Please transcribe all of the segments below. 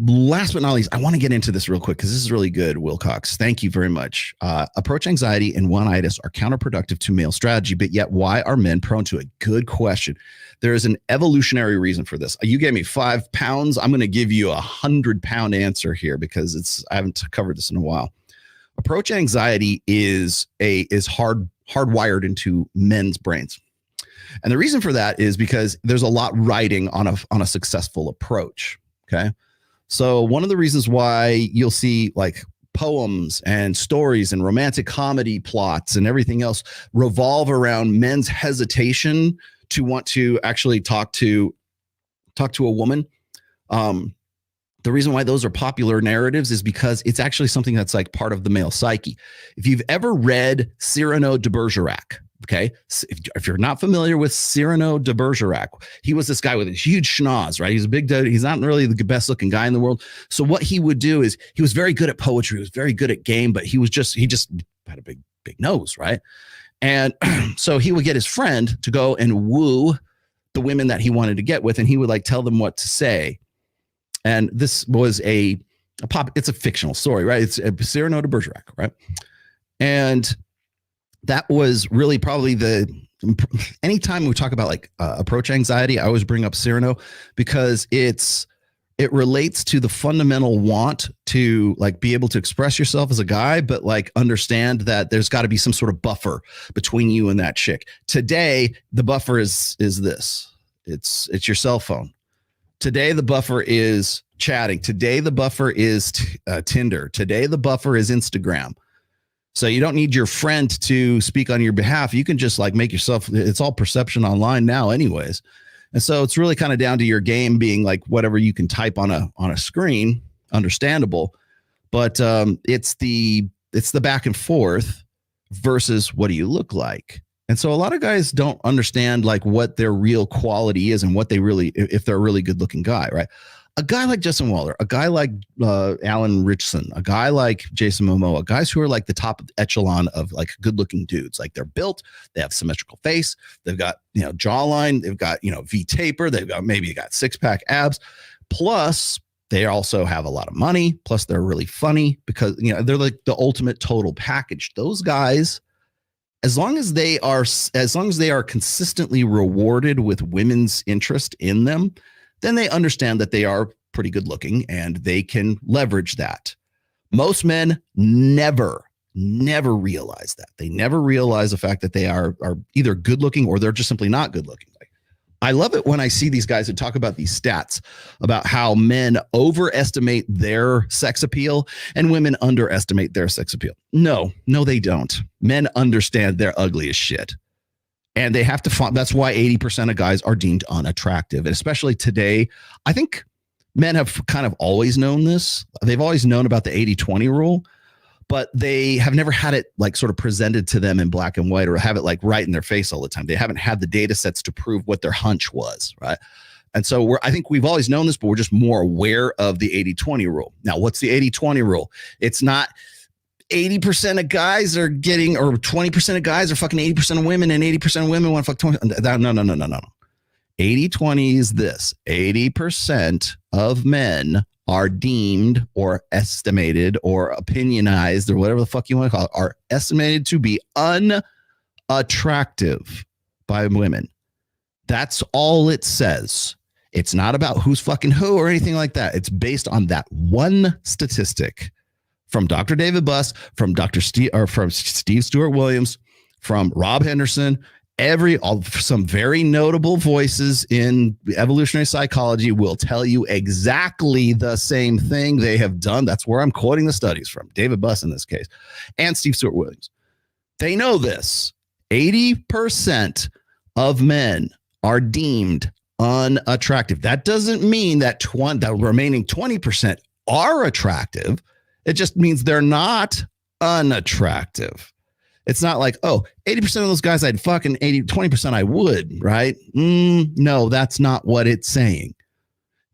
last but not least, I want to get into this real quick because this is really good, Wilcox. Thank you very much. Approach anxiety and one-itis are counterproductive to male strategy, but yet why are men prone to it? Good question. There is an evolutionary reason for this. You gave me 5 pounds. I'm going to give you 100-pound answer here because I haven't covered this in a while. Approach anxiety is hardwired into men's brains. And the reason for that is because there's a lot riding on a successful approach. Okay. So one of the reasons why you'll see like poems and stories and romantic comedy plots and everything else revolve around men's hesitation to want to actually talk to a woman. The reason why those are popular narratives is because it's actually something that's like part of the male psyche. If you've ever read Cyrano de Bergerac, okay, if you're not familiar with Cyrano de Bergerac, he was this guy with a huge schnoz, right? He's a big dude. He's not really the best looking guy in the world. So what he would do is he was very good at poetry. He was very good at game, but he just had a big nose, right? And so he would get his friend to go and woo the women that he wanted to get with, and he would like tell them what to say. And this was it's a fictional story, right? It's Cyrano de Bergerac, right? And that was really probably anytime we talk about like approach anxiety, I always bring up Cyrano because it relates to the fundamental want to like be able to express yourself as a guy, but like understand that there's got to be some sort of buffer between you and that chick. Today, the buffer is this. It's your cell phone. Today, the buffer is chatting. Today, the buffer is Tinder. Today, the buffer is Instagram. So you don't need your friend to speak on your behalf. You can just like make yourself, it's all perception online now anyways. And so it's really kind of down to your game being like whatever you can type on a screen, understandable. But it's the back and forth versus what do you look like? And so a lot of guys don't understand like what their real quality is and what they really, if they're a really good looking guy, right? A guy like Justin Waller, a guy like Alan Richson, a guy like Jason Momoa, guys who are like the top echelon of like good looking dudes. Like they're built, they have symmetrical face, they've got, jawline, they've got, V taper, they've got maybe six pack abs. Plus they also have a lot of money. Plus they're really funny because, they're like the ultimate total package. Those guys, as long as they are consistently rewarded with women's interest in them, then they understand that they are pretty good looking and they can leverage that. Most men never realize that. They never realize the fact that they are either good looking or they're just simply not good looking. I love it when I see these guys who talk about these stats about how men overestimate their sex appeal and women underestimate their sex appeal. No, they don't. Men understand they're ugly as shit. And they have to find, that's why 80% of guys are deemed unattractive. And especially today, I think men have kind of always known this. They've always known about the 80-20 rule, but they have never had it like sort of presented to them in black and white or have it like right in their face all the time. They haven't had the data sets to prove what their hunch was, right? And so I think we've always known this, but we're just more aware of the 80-20 rule. Now, what's the 80-20 rule? It's not 80% of guys are getting, or 20% of guys are fucking 80% of women, and 80% of women want to fuck 20. No. 80-20 is this: 80% of men are deemed or estimated or opinionized or whatever the fuck you want to call it, are estimated to be unattractive by women. That's all it says. It's not about who's fucking who or anything like that. It's based on that one statistic. From Dr. David Buss, from from Steve Stewart Williams, from Rob Henderson, some very notable voices in evolutionary psychology will tell you exactly the same thing they have done. That's where I'm quoting the studies from, David Buss in this case, and Steve Stewart Williams. They know this. 80% of men are deemed unattractive. That doesn't mean that the remaining 20% are attractive. It just means they're not unattractive. It's not like, 80% of those guys I'd fucking 20% I would, right? No, that's not what it's saying.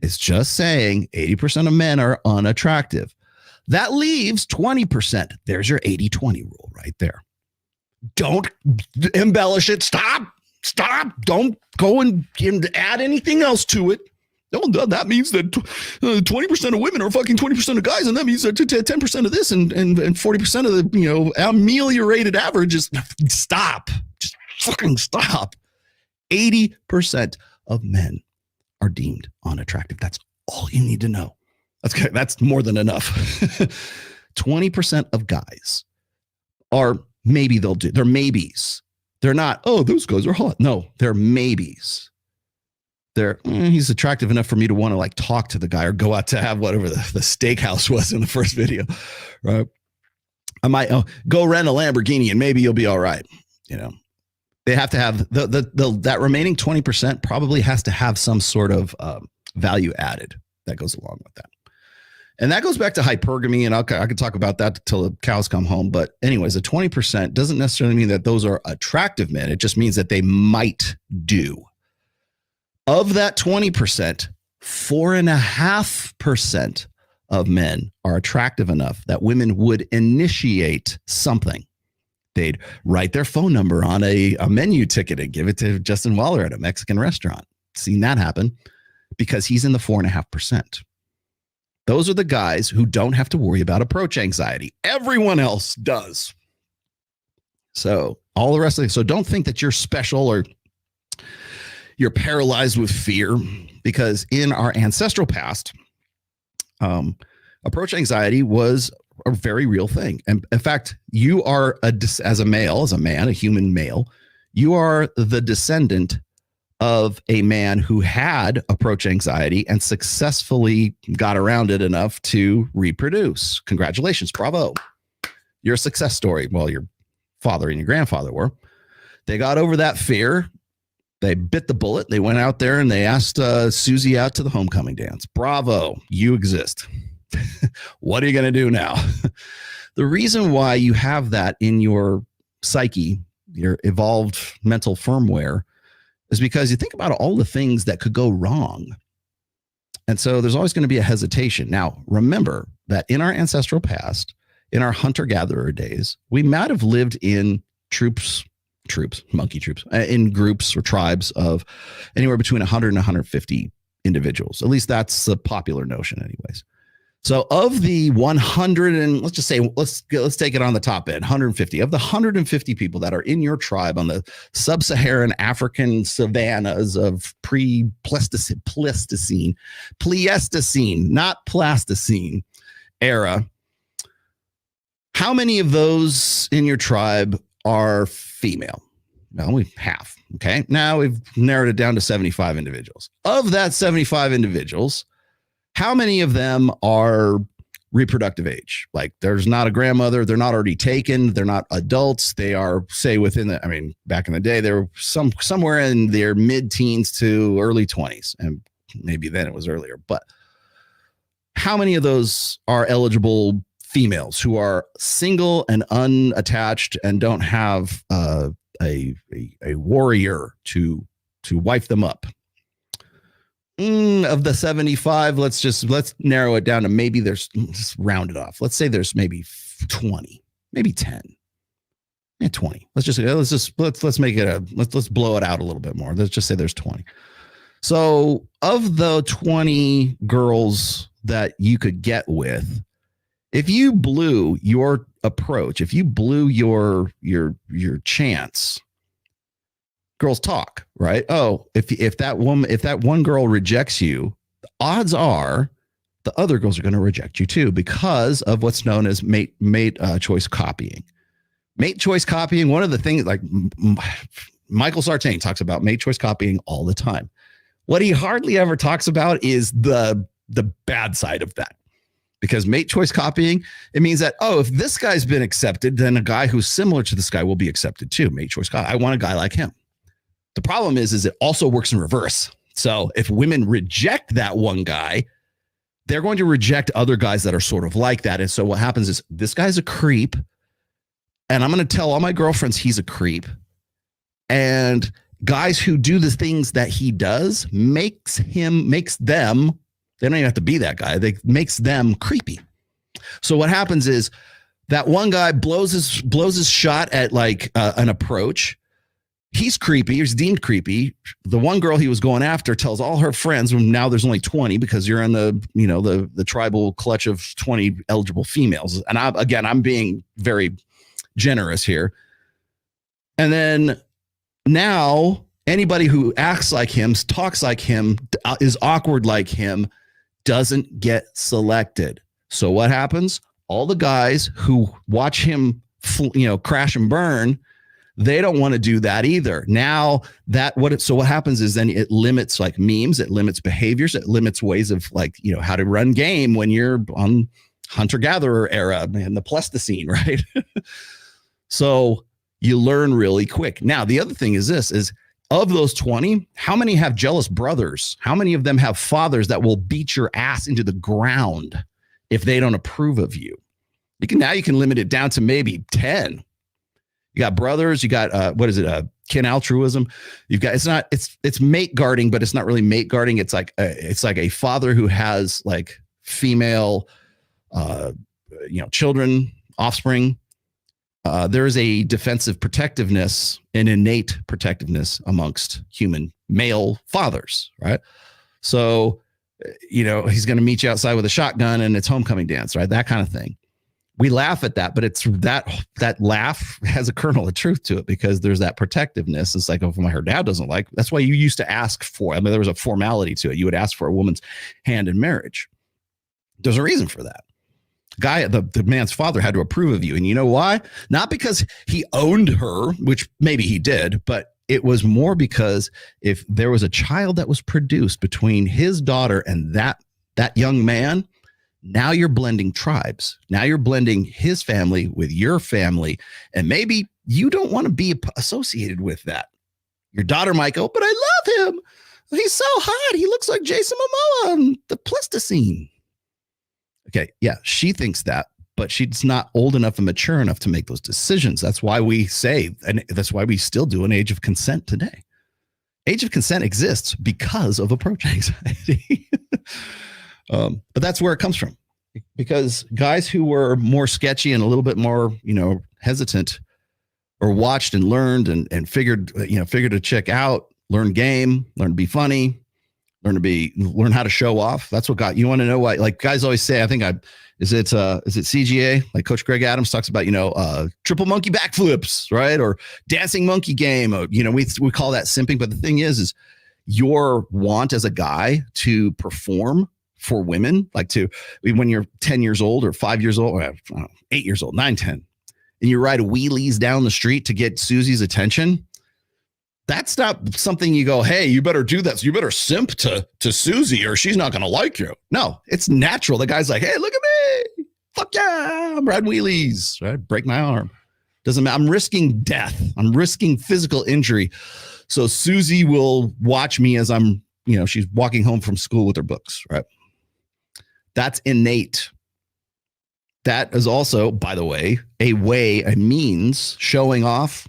It's just saying 80% of men are unattractive. That leaves 20%. There's your 80-20 rule right there. Don't embellish it. Stop. Don't go and add anything else to it. Oh, that means that 20% of women are fucking 20% of guys, and that means that 10% of this and 40% of the ameliorated average is stop. Just fucking stop. 80% of men are deemed unattractive. That's all you need to know. That's more than enough. 20% of guys are maybe they'll do. They're maybes. They're not, oh, those guys are hot. No, they're maybes. He's attractive enough for me to want to like talk to the guy or go out to have whatever the steakhouse was in the first video, right? I might go rent a Lamborghini and maybe you'll be all right. They have to have that remaining 20% probably has to have some sort of value added that goes along with that. And that goes back to hypergamy, and I could talk about that till the cows come home. But anyways, the 20% doesn't necessarily mean that those are attractive men. It just means that they might do. Of that 20%, 4.5% of men are attractive enough that women would initiate something. They'd write their phone number on a menu ticket and give it to Justin Waller at a Mexican restaurant. Seen that happen because he's in the 4.5%. Those are the guys who don't have to worry about approach anxiety. Everyone else does. So all the rest of it. So don't think that you're special or you're paralyzed with fear, because in our ancestral past, approach anxiety was a very real thing. And in fact, you are as a man, a human male, you are the descendant of a man who had approach anxiety and successfully got around it enough to reproduce. Congratulations. Bravo. You're a success story. Well, your father and your grandfather were. They got over that fear. They bit the bullet. They went out there and they asked Susie out to the homecoming dance. Bravo. You exist. What are you going to do now? The reason why you have that in your psyche, your evolved mental firmware, is because you think about all the things that could go wrong. And so there's always going to be a hesitation. Now, remember that in our ancestral past, in our hunter-gatherer days, we might have lived in monkey troops, in groups or tribes of anywhere between 100 and 150 individuals. At least that's the popular notion anyways. So of the 100 and let's just say, let's take it on the top end, 150. Of the 150 people that are in your tribe on the sub-Saharan African savannas of Pleistocene, not Plasticine era, how many of those in your tribe are female? Well, we have. Okay. Now we've narrowed it down to 75 individuals. Of that 75 individuals, how many of them are reproductive age? Like there's not a grandmother. They're not already taken. They're not adults. They are, say, back in the day, they were somewhere in their mid-teens to early 20s. And maybe then it was earlier. But how many of those are eligible females who are single and unattached and don't have a warrior to wife them up? Of the 75, let's narrow it down to maybe let's round it off. Let's say there's maybe 20, maybe 10, 20. Let's blow it out a little bit more. Let's just say there's 20. So of the 20 girls that you could get with, if you blew your approach, if you blew your chance, girls talk, right? Oh, if that one girl rejects you, the odds are the other girls are going to reject you too, because of what's known as mate choice copying. Mate choice copying, one of the things, like Michael Sartain talks about mate choice copying all the time. What he hardly ever talks about is the bad side of that. Because mate choice copying, it means that, oh, if this guy's been accepted, then a guy who's similar to this guy will be accepted too. Mate choice copying. I want a guy like him. The problem is it also works in reverse. So if women reject that one guy, they're going to reject other guys that are sort of like that. And so what happens is this guy's a creep, and I'm going to tell all my girlfriends he's a creep. And guys who do the things that he does makes them, they don't even have to be that guy. They makes them creepy. So what happens is that one guy blows his shot at like an approach. He's creepy. He's deemed creepy. The one girl he was going after tells all her friends, now there's only 20 because you're in the tribal clutch of 20 eligible females. And I'm being very generous here. And then now anybody who acts like him, talks like him, is awkward like him, doesn't get selected. So what happens? All the guys who watch him, crash and burn, they don't want to do that either. Now so what happens is then it limits like memes, it limits behaviors, it limits ways of how to run game when you're on hunter-gatherer era and the Pleistocene, right? So you learn really quick. Now, the other thing is this, is of those 20, how many have jealous brothers? How many of them have fathers that will beat your ass into the ground if they don't approve of you? You can limit it down to maybe 10. You got brothers, you got kin altruism. You've got it's mate guarding, but it's not really mate guarding. It's like a father who has like female children, offspring. There is a defensive protectiveness, an innate protectiveness amongst human male fathers, right? So, he's going to meet you outside with a shotgun and it's homecoming dance, right? That kind of thing. We laugh at that, but it's that laugh has a kernel of truth to it because there's that protectiveness. It's like, her dad doesn't like. That's why you used to ask for. There was a formality to it. You would ask for a woman's hand in marriage. There's a reason for that. The man's father had to approve of you. And you know why? Not because he owned her, which maybe he did, but it was more because if there was a child that was produced between his daughter and that young man, now you're blending tribes. Now you're blending his family with your family. And maybe you don't want to be associated with that. Your daughter might go, but I love him. He's so hot. He looks like Jason Momoa on the Pleistocene. Okay, yeah, she thinks that, but she's not old enough and mature enough to make those decisions. That's why we say, and that's why we still do an age of consent today. Age of consent exists because of approach anxiety. But that's where it comes from. Because guys who were more sketchy and a little bit more, hesitant, or watched and learned and figured a chick out, learn game, learn to be funny, learn how to show off. That's what you want to know why, like guys always say, is it CGA? Like Coach Greg Adams talks about, triple monkey backflips, right? Or dancing monkey game. We call that simping. But the thing is your want as a guy to perform for women, when you're 10 years old or 5 years old, or 8 years old, 9, 10, and you ride wheelies down the street to get Susie's attention. That's not something you go, hey, you better do that. So you better simp to Susie or she's not going to like you. No, it's natural. The guy's like, hey, look at me. Fuck yeah. I'm riding wheelies. Right? Break my arm. Doesn't matter. I'm risking death. I'm risking physical injury. So Susie will watch me as I'm, she's walking home from school with her books. Right. That's innate. That is also, by the way, a means showing off,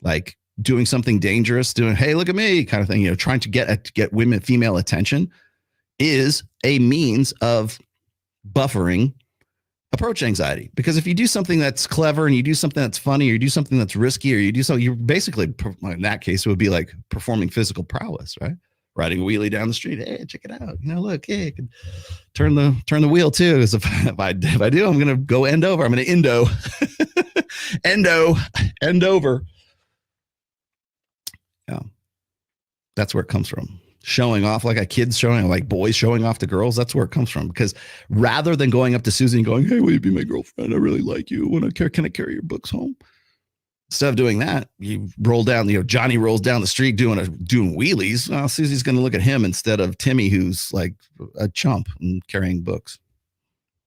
like doing something dangerous, doing, hey, look at me kind of thing, trying to get female attention is a means of buffering approach anxiety. Because if you do something that's clever and you do something that's funny or you do something that's risky or you do something, you're basically, in that case, it would be like performing physical prowess, right? Riding a wheelie down the street. Hey, check it out. Look, hey, I can turn the wheel too. Because if I do, I'm going to go end over. I'm going to end over. Yeah, that's where it comes from. Showing off like boys showing off to girls. That's where it comes from. Because rather than going up to Susie and going, hey, will you be my girlfriend? I really like you. Can I carry your books home? Instead of doing that, you roll down, Johnny rolls down the street doing wheelies. Susie's going to look at him instead of Timmy, who's like a chump and carrying books.